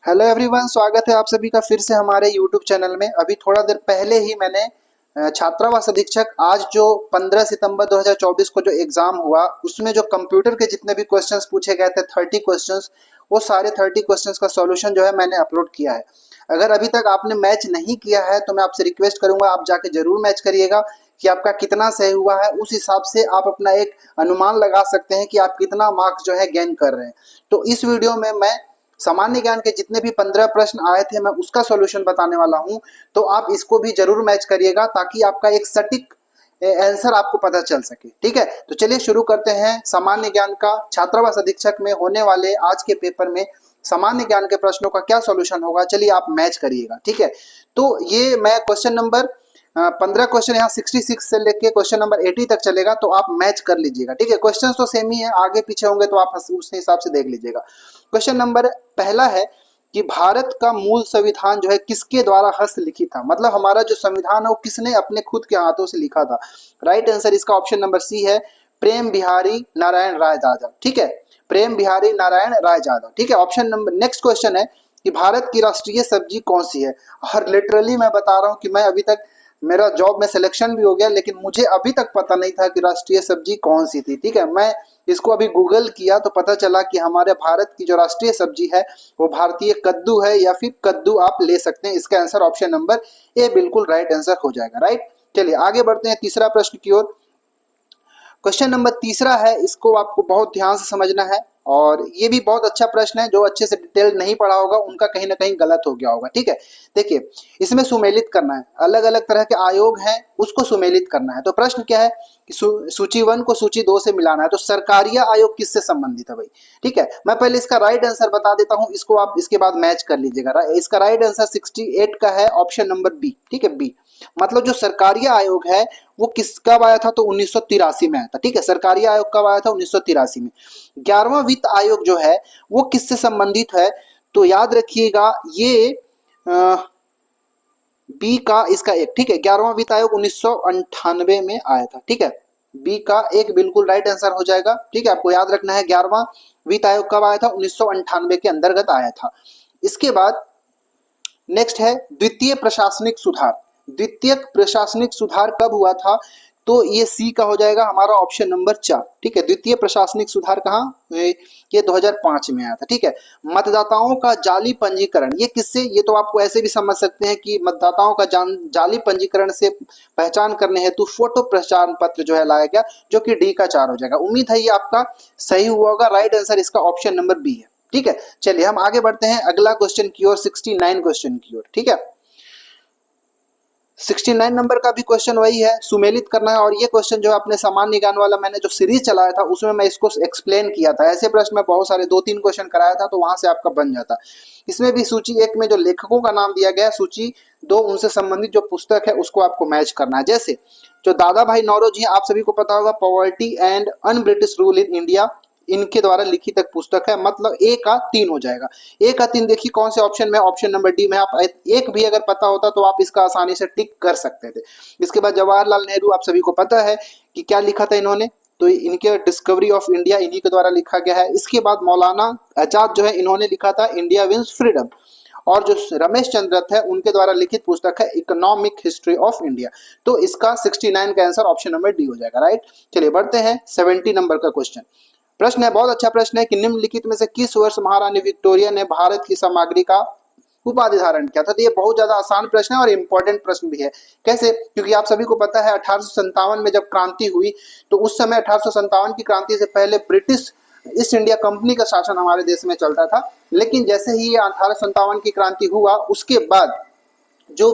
Hello everyone, स्वागत है आप सभी का फिर से हमारे यूट्यूब चैनल में। अभी थोड़ा देर पहले ही मैंने छात्रावास अधीक्षक आज जो 15 सितंबर 2024 को जो एग्जाम हुआ उसमें जो कंप्यूटर के जितने भी क्वेश्चंस पूछे गए थे 30 क्वेश्चंस, वो सारे 30 क्वेश्चंस का सॉल्यूशन जो है मैंने अपलोड किया है। अगर अभी तक आपने मैच नहीं किया है तो मैं आपसे रिक्वेस्ट करूंगा आप जाके जरूर मैच करिएगा कि आपका कितना सही हुआ है। उस हिसाब से आप अपना एक अनुमान लगा सकते हैं कि आप कितना मार्क्स जो है गेन कर रहे हैं। तो इस वीडियो में मैं सामान्य ज्ञान के जितने भी 15 प्रश्न आए थे मैं उसका सॉल्यूशन बताने वाला हूं। तो आप इसको भी जरूर मैच करिएगा ताकि आपका एक सटीक आंसर आपको पता चल सके। ठीक है, तो चलिए शुरू करते हैं। सामान्य ज्ञान का छात्रावास अधीक्षक में होने वाले आज के पेपर में सामान्य ज्ञान के प्रश्नों का क्या सॉल्यूशन होगा, चलिए आप मैच करिएगा। ठीक है, तो ये मैं क्वेश्चन नंबर 15 क्वेश्चन यहाँ 66 से लेके क्वेश्चन नंबर 80 तक चलेगा, तो आप मैच कर लीजिएगा। ठीक है, क्वेश्चन तो सेम ही है, आगे पीछे होंगे तो आप उस हिसाब से देख लीजिएगा। क्वेश्चन नंबर पहला है कि भारत का मूल संविधान जो है किसके द्वारा हस्तलिखित था, मतलब हमारा जो संविधान है वो किसने अपने खुद के हाथों से लिखा था। राइट आंसर इसका ऑप्शन नंबर सी है, प्रेम बिहारी नारायण राय यादव। ठीक है, प्रेम बिहारी नारायण राय यादव। ठीक है, ऑप्शन नंबर नेक्स्ट क्वेश्चन है कि भारत की राष्ट्रीय सब्जी कौन सी है। और लिटरली मैं बता रहा हूँ कि मैं अभी तक मेरा जॉब में सिलेक्शन भी हो गया लेकिन मुझे अभी तक पता नहीं था कि राष्ट्रीय सब्जी कौन सी थी। ठीक है, मैं इसको अभी गूगल किया तो पता चला कि हमारे भारत की जो राष्ट्रीय सब्जी है वो भारतीय कद्दू है, या फिर कद्दू आप ले सकते हैं। इसका आंसर ऑप्शन नंबर ए बिल्कुल राइट आंसर हो जाएगा। राइट, चलिए आगे बढ़ते हैं तीसरा प्रश्न की ओर। क्वेश्चन नंबर तीसरा है, इसको आपको बहुत ध्यान से समझना है और ये भी बहुत अच्छा प्रश्न है। जो अच्छे से डिटेल नहीं पढ़ा होगा उनका कहीं ना कहीं गलत हो गया होगा। ठीक है, देखिए इसमें सुमेलित करना है, अलग अलग तरह के आयोग हैं उसको सुमेलित करना है। तो प्रश्न क्या है कि सूची 1 को सूची 2 से मिलाना है। तो सरकारिया आयोग किससे संबंधित है भाई। ठीक है, मैं पहले इसका राइट आंसर बता देता हूं, इसको आप इसके बाद मैच कर लीजिएगा। इसका राइट आंसर 68 का है, ऑप्शन नंबर बी। ठीक है, बी मतलब जो सरकारिया आयोग है वो किस कब आया था, तो 1983 में आया था। ठीक है, सरकारी आयोग कब आया था, 1983 में। 11वां वित्त आयोग जो है वो किससे संबंधित है, तो याद रखिएगा ये बी का इसका एक। ठीक है, 11वां वित्त आयोग 1998 में आया था। ठीक है, बी का एक बिल्कुल राइट आंसर हो जाएगा। ठीक है, आपको याद रखना है 11वां वित्त आयोग कब आया था, 1998 के अंतर्गत आया था। इसके बाद नेक्स्ट है द्वितीय प्रशासनिक सुधार। द्वितीय प्रशासनिक सुधार कब हुआ था, तो ये सी का हो जाएगा हमारा ऑप्शन नंबर 4। ठीक है, द्वितीय प्रशासनिक सुधार कहाँ, ये 2005 में आया था। ठीक है, मतदाताओं का जाली पंजीकरण ये किससे, ये तो आपको ऐसे भी समझ सकते हैं कि मतदाताओं का जाली पंजीकरण से पहचान करने हेतु फोटो पहचान पत्र जो है लाया गया, जो कि डी का 4 हो जाएगा। उम्मीद है ये आपका सही हुआ होगा। राइट आंसर इसका ऑप्शन नंबर बी है। ठीक है, चलिए हम आगे बढ़ते हैं अगला क्वेश्चन की ओर, 69 क्वेश्चन की ओर। ठीक है, 69 नंबर का भी क्वेश्चन वही है, सुमेलित करना है। और ये क्वेश्चन जो है अपने सामान्य ज्ञान वाला मैंने जो सीरीज चलाया था उसमें मैं इसको एक्सप्लेन किया था। ऐसे प्रश्न में बहुत सारे 2-3 क्वेश्चन कराया था तो वहां से आपका बन जाता। इसमें भी सूची 1 में जो लेखकों का नाम दिया गया है, सूची 2 उनसे संबंधित जो पुस्तक है उसको आपको मैच करना है। जैसे जो दादा भाई नौरोजी हैं, आप सभी को पता होगा, poverty and un British rule in India, इनके द्वारा लिखित एक पुस्तक है। मतलब ए का 3 हो जाएगा। ए का 3 देखिए कौन से ऑप्शन में, ऑप्शन नंबर डी में। आप एक भी अगर पता होता तो आप इसका आसानी से टिक कर सकते थे। इसके बाद जवाहरलाल नेहरू, आप सभी को पता है कि क्या लिखा था इन्होंने, तो इनके डिस्कवरी ऑफ इंडिया इन्हीं के द्वारा लिखा गया है। इसके बाद मौलाना आजाद जो है इन्होंने लिखा था इंडिया विंस फ्रीडम। और जो रमेश चंद्र दत्त है उनके द्वारा लिखित पुस्तक है इकोनॉमिक हिस्ट्री ऑफ इंडिया। तो इसका 69 का आंसर ऑप्शन नंबर डी हो जाएगा। राइट, चलिए बढ़ते हैं 70 नंबर का क्वेश्चन। प्रश्न है, बहुत अच्छा प्रश्न है कि निम्नलिखित में से किस वर्ष महारानी विक्टोरिया ने भारत की सामग्री का उपाधि धारण किया था। तो ये बहुत ज्यादा आसान प्रश्न है और इंपॉर्टेंट प्रश्न भी है। कैसे, क्योंकि आप सभी को पता है 1857 में जब क्रांति हुई तो उस समय 1857 की क्रांति से पहले ब्रिटिश ईस्ट इंडिया कंपनी का शासन हमारे देश में चलता था। लेकिन जैसे ही ये 1857 की क्रांति हुआ उसके बाद जो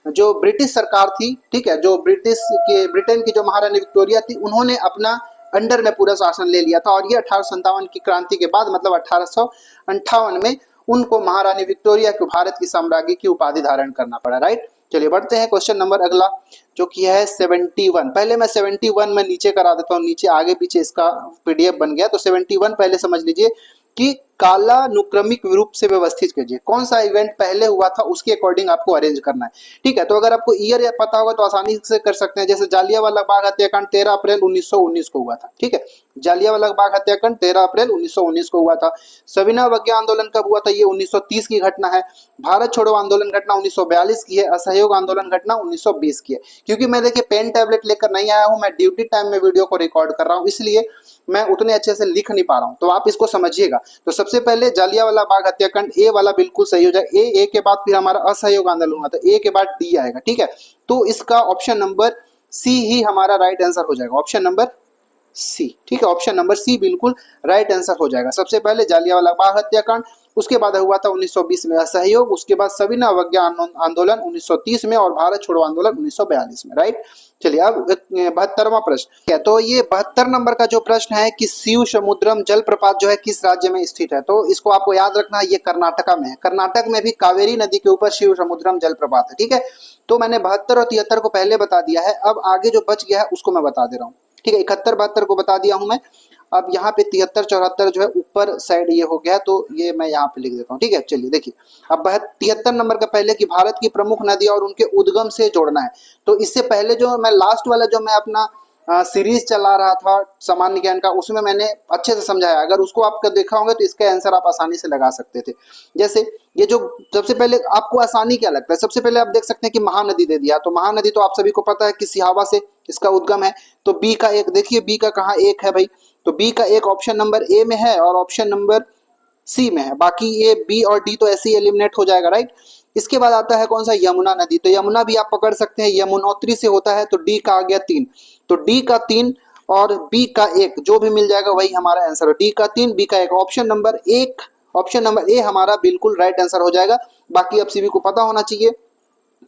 जो ब्रिटिश सरकार थी, ठीक है, जो ब्रिटेन की जो महारानी विक्टोरिया थी, उन्होंने अपना अंडर में पूरा शासन ले लिया था। और ये 1857 की क्रांति के बाद मतलब 1858 में उनको महारानी विक्टोरिया को भारत की साम्राज्ञी की उपाधि धारण करना पड़ा। राइट, चलिए बढ़ते हैं क्वेश्चन नंबर अगला जो कि है 71। पहले मैं 71 में नीचे करा देता हूँ, नीचे आगे पीछे इसका पीडीएफ बन गया। तो 71 पहले समझ लीजिए कि कालानुक्रमिक रूप से व्यवस्थित कीजिए, कौन सा इवेंट पहले हुआ था उसके अकॉर्डिंग आपको अरेंज करना है। ठीक है, तो अगर आपको ईयर पता होगा तो आसानी से कर सकते हैं। जैसे जालियांवाला बाग हत्याकांड 13 अप्रैल 1919 को हुआ था। ठीक है, जालियांवाला बाग हत्याकांड 13 अप्रैल 1919 को हुआ था। सविनय अवज्ञा आंदोलन कब हुआ था, ये 1930 की घटना है। भारत छोड़ो आंदोलन घटना 1942 की है। असहयोग आंदोलन घटना 1920 की है। क्योंकि मैं देखिए पेन टैबलेट लेकर नहीं आया हूं, मैं ड्यूटी टाइम में वीडियो को रिकॉर्ड कर रहा हूं, इसलिए मैं उतने अच्छे से लिख नहीं पा रहा हूं, तो आप इसको समझिएगा। तो सबसे पहले जालियांवाला बाग हत्याकांड, ए वाला बिल्कुल सही हो जाए। ए के बाद फिर हमारा असहयोग आंदोलन हुआ था, ए के बाद डी आएगा, ठीक है। तो इसका ऑप्शन नंबर सी ही हमारा राइट आंसर हो जाएगा, ऑप्शन नंबर सी, ठीक है। ऑप्शन नंबर सी बिल्कुल राइट आंसर हो जाएगा। सबसे पहले जालियांवाला बाग हत्याकांड, उसके बाद हुआ था 1920 में असहयोग, उसके बाद सविनय अवज्ञा आंदोलन 1930 में, और भारत छोड़ो आंदोलन 1942 में, राइट। चलिए अब 72वां प्रश्न है। तो ये 72 नंबर का जो प्रश्न है कि शिव समुद्रम जलप्रपात जो है किस राज्य में स्थित है, तो इसको आपको याद रखना है, ये कर्नाटका में है। कर्नाटक में भी कावेरी नदी के ऊपर शिव समुद्रम जलप्रपात है, ठीक है। तो मैंने 72 और 73 को पहले बता दिया है, अब आगे जो बच गया है उसको मैं बता दे रहा हूँ, ठीक है। 71 72 को बता दिया हूं मैं, अब यहाँ पे 73 74 जो है ऊपर साइड ये हो गया, तो ये मैं यहाँ पे लिख देता हूँ, ठीक है। चलिए देखिए, अब 73 नंबर का पहले कि भारत की प्रमुख नदी और उनके उद्गम से जोड़ना है। तो इससे पहले जो मैं लास्ट वाला जो मैं अपना सीरीज चला रहा था सामान्य ज्ञान का, उसमें मैंने अच्छे से समझाया, अगर उसको आप देखा होंगे तो इसका आंसर आप आसानी से लगा सकते थे। जैसे ये जो सबसे पहले आपको आसानी क्या लगता है, सबसे पहले आप देख सकते हैं कि महानदी दे दिया, तो महानदी तो आप सभी को पता है कि सिहावा से इसका उद्गम है। तो बी का एक देखिए, बी का कहाँ एक है भाई, तो बी का एक ऑप्शन नंबर ए में है और ऑप्शन नंबर सी में है, बाकी ये बी और डी तो ऐसे ही एलिमिनेट हो जाएगा, राइट। इसके बाद आता है कौन सा, यमुना नदी, तो यमुना भी आप पकड़ सकते हैं, यमुनोत्री से होता है, तो डी का आ गया 3, तो डी का 3 और बी का 1 जो भी मिल जाएगा वही हमारा आंसर है। डी का 3 बी का 1, option number 1 option number A हमारा बिल्कुल राइट आंसर हो जाएगा। बाकी अब सभी को पता होना चाहिए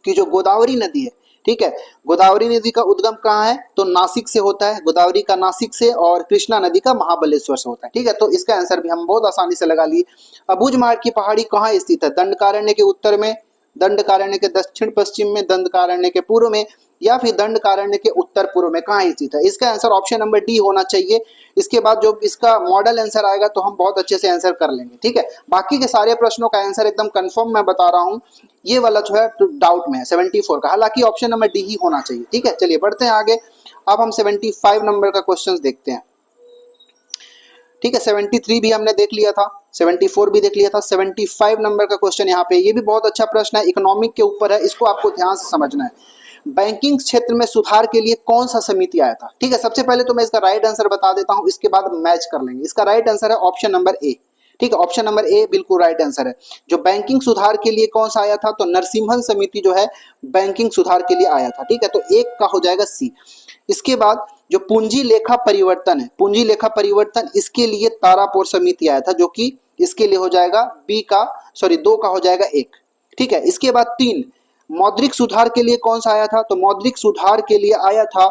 कि जो गोदावरी नदी है, ठीक है, गोदावरी नदी का उद्गम कहाँ है, तो नासिक से होता है, गोदावरी का नासिक से, और कृष्णा नदी का महाबलेश्वर से होता है, ठीक है। तो इसका आंसर भी हम बहुत आसानी से लगा लिए। अबूझमाड़ की पहाड़ी कहाँ स्थित है, दंडकारण्य के उत्तर में, दंडकारण्य के दक्षिण पश्चिम में, दंडकारण्य के पूर्व में, या फिर दंडकारण्य के उत्तर पूर्व में, कहाँ स्थित है। इसका आंसर ऑप्शन नंबर डी होना चाहिए। इसके बाद जो इसका मॉडल आंसर आएगा तो हम बहुत अच्छे से आंसर कर लेंगे, ठीक है। बाकी के सारे प्रश्नों का आंसर एकदम कंफर्म मैं बता रहा हूँ, ये वाला जो है डाउट में है 74 का, हालांकि ऑप्शन नंबर डी ही होना चाहिए, ठीक है। चलिए बढ़ते हैं आगे, अब हम 75 नंबर का क्वेश्चन देखते हैं, ठीक है। 73 भी हमने देख लिया था, 74 भी देख लिया था, 75 नंबर का क्वेश्चन यहाँ पे, ये भी बहुत अच्छा प्रश्न है, इकोनॉमिक के ऊपर है, इसको आपको ध्यान से समझना है। बैंकिंग क्षेत्र में सुधार के लिए कौन सा समिति आया था, ठीक है। सबसे पहले तो मैं इसका राइट आंसर बता देता हूं, इसके बाद मैच कर लेंगे। इसका राइट आंसर है ऑप्शन नंबर ए, ठीक है, ऑप्शन नंबर ए बिल्कुल राइट आंसर है। जो बैंकिंग सुधार के लिए कौन सा आया था, तो नरसिम्हन समिति जो है बैंकिंग सुधार के लिए आया था, ठीक है। तो एक का हो जाएगा सी। इसके बाद जो पूंजी लेखा परिवर्तन है, पूंजी लेखा परिवर्तन, इसके लिए तारापुर समिति आया था, जो कि इसके लिए हो जाएगा बी का, सॉरी 2 का हो जाएगा 1, ठीक है। इसके बाद 3 मौद्रिक सुधार के लिए कौन सा आया था, तो मौद्रिक सुधार के लिए आया था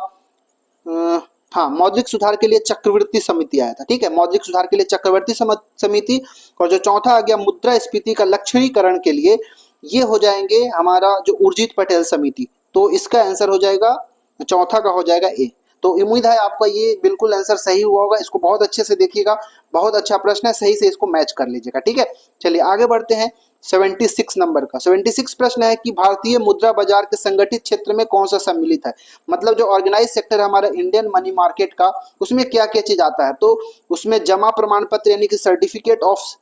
हाँ, मौद्रिक सुधार के लिए चक्रवर्ती समिति आया था, ठीक है, मौद्रिक सुधार के लिए चक्रवर्ती समिति। और जो चौथा आ गया मुद्रास्फीति का लक्षणीकरण के लिए, ये हो जाएंगे हमारा जो उर्जित पटेल समिति, तो इसका आंसर हो जाएगा चौथा का हो जाएगा ए। तो उम्मीद है आपका ये बिल्कुल आंसर सही हुआ होगा, इसको बहुत अच्छे से देखिएगा, बहुत अच्छा प्रश्न है, सही से इसको मैच कर लीजिएगा, ठीक है। चलिए आगे बढ़ते हैं 76 नंबर का। 76 प्रश्न है कि भारतीय मुद्रा बाजार के संगठित क्षेत्र में कौन सा सम्मिलित है, मतलब जो ऑर्गेनाइज सेक्टर है हमारा इंडियन मनी मार्केट का, उसमें क्या क्या चीज आता है, तो उसमें जमा प्रमाण पत्र यानी कि सर्टिफिकेट ऑफ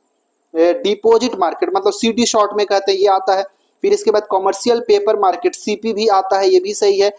डिपॉजिट मार्केट, मतलब सीडी शॉर्ट में कहते हैं, ये आता है। फिर इसके बाद कॉमर्शियल पेपर मार्केट सीपी भी आता है, ये भी सही है।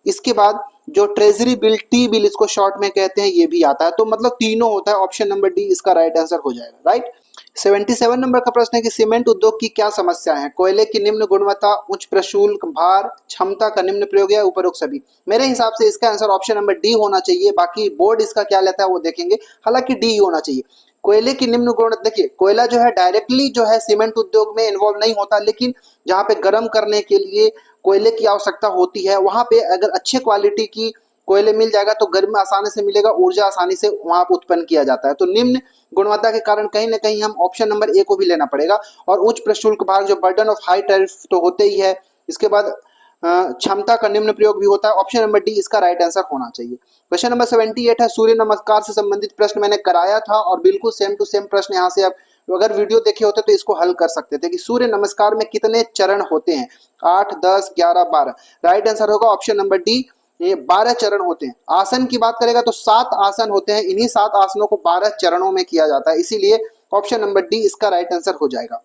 इसके बाद जो ट्रेजरी बिल टी बिल इसको शॉर्ट में कहते हैं, ये भी आता है। तो मतलब तीनों होता है, ऑप्शन नंबर डी इसका राइट आंसर हो जाएगा, राइट। 77 नंबर का प्रश्न है कि सीमेंट उद्योग की क्या समस्याएं हैं, कोयले की निम्न गुणवत्ता, उच्च प्रशुल्क, भार, क्षमता का निम्न प्रयोग या उपरोक्त सभी। मेरे हिसाब से इसका आंसर ऑप्शन नंबर डी होना चाहिए, बाकी बोर्ड इसका क्या लेता है वो देखेंगे, हालांकि डी होना चाहिए। कोयले की निम्न गुणवत्ता, देखिए कोयला जो है डायरेक्टली जो है सीमेंट उद्योग में इन्वॉल्व नहीं होता, लेकिन जहाँ पे गर्म करने के लिए कोयले की आवश्यकता होती है, वहां पे अगर अच्छे क्वालिटी की कोयले मिल जाएगा तो गर्मी आसानी से मिलेगा, ऊर्जा आसानी से वहां पर उत्पन्न किया जाता है। तो निम्न गुणवत्ता के कारण कहीं ना कहीं हम ऑप्शन नंबर ए को भी लेना पड़ेगा। और उच्च प्रशुल्क भाग जो बर्डन ऑफ हाई टैरिफ तो होते ही है, इसके बाद क्षमता का निम्न प्रयोग भी होता है, ऑप्शन नंबर डी इसका राइट आंसर होना चाहिए। क्वेश्चन नंबर 78 है, सूर्य नमस्कार से संबंधित प्रश्न मैंने कराया था और बिल्कुल सेम टू सेम प्रश्न यहाँ से आप अगर वीडियो देखे होते तो इसको हल कर सकते थे कि सूर्य नमस्कार में कितने चरण होते हैं, 8, 10, 11, 12। राइट आंसर होगा ऑप्शन नंबर डी ये 12 चरण होते हैं। आसन की बात करेगा तो 7 आसन होते हैं, इन्हीं 7 आसनों को 12 चरणों में किया जाता है, इसीलिए ऑप्शन नंबर डी इसका राइट आंसर हो जाएगा।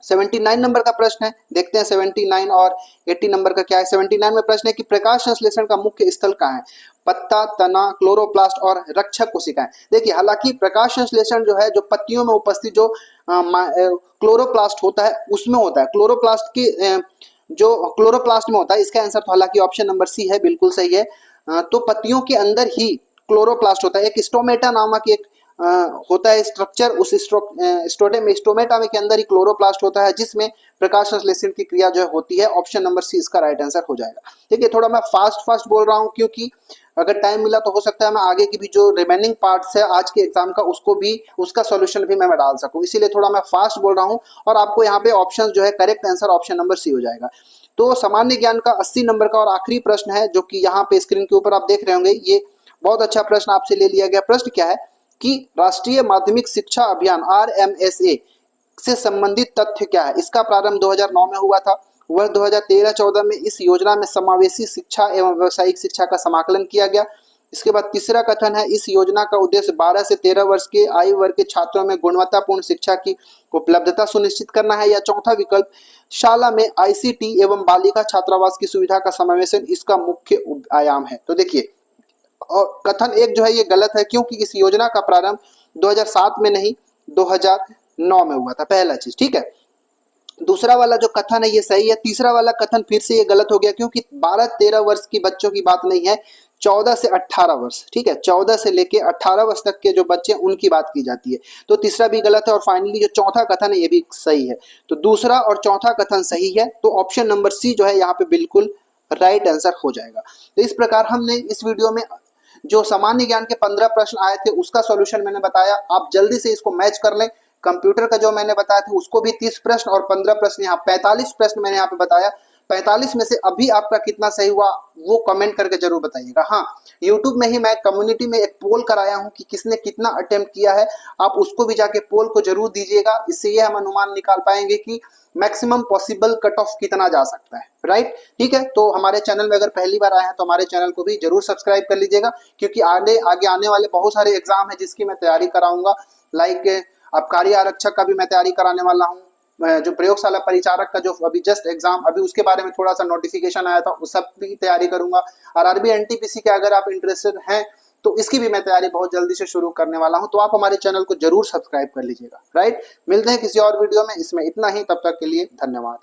79 नंबर का प्रश्न है, देखते हैं 79 और 80 नंबर का क्या है। 79 में प्रश्न है कि प्रकाश संश्लेषण का मुख्य स्थल कहाँ है? पत्ता, तना, क्लोरोप्लास्ट और रक्षक कोशिकाएं। देखिए, हालांकि प्रकाश संश्लेषण जो है, जो पत्तियों में उपस्थित जो क्लोरोप्लास्ट होता है उसमें होता है, क्लोरोप्लास्ट की जो क्लोरोप्लास्ट में होता है। इसका आंसर तो हालांकि ऑप्शन नंबर सी है, बिल्कुल सही है। तो पत्तियों के अंदर ही क्लोरोप्लास्ट होता है। एक स्टोमेटा नामक एक होता है स्ट्रक्चर, उस स्टोमेटा में के अंदर ही क्लोरोप्लास्ट होता है, जिसमें प्रकाश संश्लेषण की क्रिया जो होती है। ऑप्शन नंबर सी इसका राइट आंसर हो जाएगा। देखिए, थोड़ा मैं फास्ट बोल रहा हूँ, क्योंकि अगर टाइम मिला तो हो सकता है मैं आगे की भी जो रिमेनिंग पार्ट्स है आज के एग्जाम का उसको भी, उसका सॉल्यूशन भी मैं डाल सकूं, इसीलिए थोड़ा मैं फास्ट बोल रहा हूं। और आपको यहाँ पे ऑप्शन जो है, correct answer option number C हो जाएगा। तो सामान्य ज्ञान का 80 नंबर का और आखिरी प्रश्न है, जो कि यहाँ पे स्क्रीन के ऊपर आप देख रहे होंगे। ये बहुत अच्छा प्रश्न आपसे ले लिया गया। प्रश्न क्या है कि राष्ट्रीय माध्यमिक शिक्षा अभियान RMSA से संबंधित तथ्य क्या है? इसका प्रारंभ 2009 में हुआ था। वर्ष 2013-14 में इस योजना में समावेशी शिक्षा एवं व्यावसायिक शिक्षा का समाकलन किया गया। इसके बाद तीसरा कथन है, इस योजना का उद्देश्य 12 से 13 वर्ष के आयु वर्ग के छात्रों में गुणवत्तापूर्ण शिक्षा की उपलब्धता सुनिश्चित करना है। या चौथा विकल्प, शाला में ICT एवं बालिका छात्रावास की सुविधा का समावेशन इसका मुख्य आयाम है। तो देखिए, और कथन एक जो है ये गलत है, क्योंकि इस योजना का प्रारंभ 2007 में नहीं 2009 में हुआ था, पहला चीज, ठीक है। दूसरा वाला जो कथन है ये सही है। तीसरा वाला कथन फिर से ये गलत हो गया, क्योंकि 12-13 वर्ष की बच्चों की बात नहीं है, 14 से 18 वर्ष, ठीक है, 14 से लेके 18 वर्ष तक के जो बच्चे उनकी बात की जाती है। तो तीसरा भी गलत है। और फाइनली जो चौथा कथन है ये भी सही है। तो दूसरा और चौथा कथन सही है, तो ऑप्शन नंबर सी जो है यहाँ पे बिल्कुल राइट आंसर हो जाएगा। तो इस प्रकार हमने इस वीडियो में जो सामान्य ज्ञान के 15 प्रश्न आए थे उसका सॉल्यूशन मैंने बताया। आप जल्दी से इसको मैच कर लें। कंप्यूटर का जो मैंने बताया था उसको भी 30 प्रश्न और 15 प्रश्न, यहाँ 45 प्रश्न मैंने यहाँ पे बताया। 45 में से अभी आपका कितना सही हुआ वो कमेंट करके जरूर बताइएगा। हाँ, यूट्यूब में ही मैं कम्युनिटी में एक पोल कराया हूँ कि किसने कितना अटेम्प्ट किया है, आप उसको भी जाके पोल को जरूर दीजिएगा। इससे ये हम अनुमान निकाल पाएंगे कि मैक्सिमम पॉसिबल कट ऑफ कितना जा सकता है, राइट। ठीक है, तो हमारे चैनल में अगर पहली बार आए हैं तो हमारे चैनल को भी जरूर सब्सक्राइब कर लीजिएगा, क्योंकि आगे आने वाले बहुत सारे एग्जाम है जिसकी मैं तैयारी कराऊंगा। लाइक आबकारी आरक्षक का भी मैं तैयारी कराने वाला हूँ, जो प्रयोगशाला परिचारक का जो अभी जस्ट एग्जाम, अभी उसके बारे में थोड़ा सा नोटिफिकेशन आया था, उस सब की तैयारी करूंगा। और आरबी एनटीपीसी के अगर आप इंटरेस्टेड हैं तो इसकी भी मैं तैयारी बहुत जल्दी से शुरू करने वाला हूं। तो आप हमारे चैनल को जरूर सब्सक्राइब कर लीजिएगा, राइट। मिलते हैं किसी और वीडियो में, इसमें इतना ही, तब तक के लिए धन्यवाद।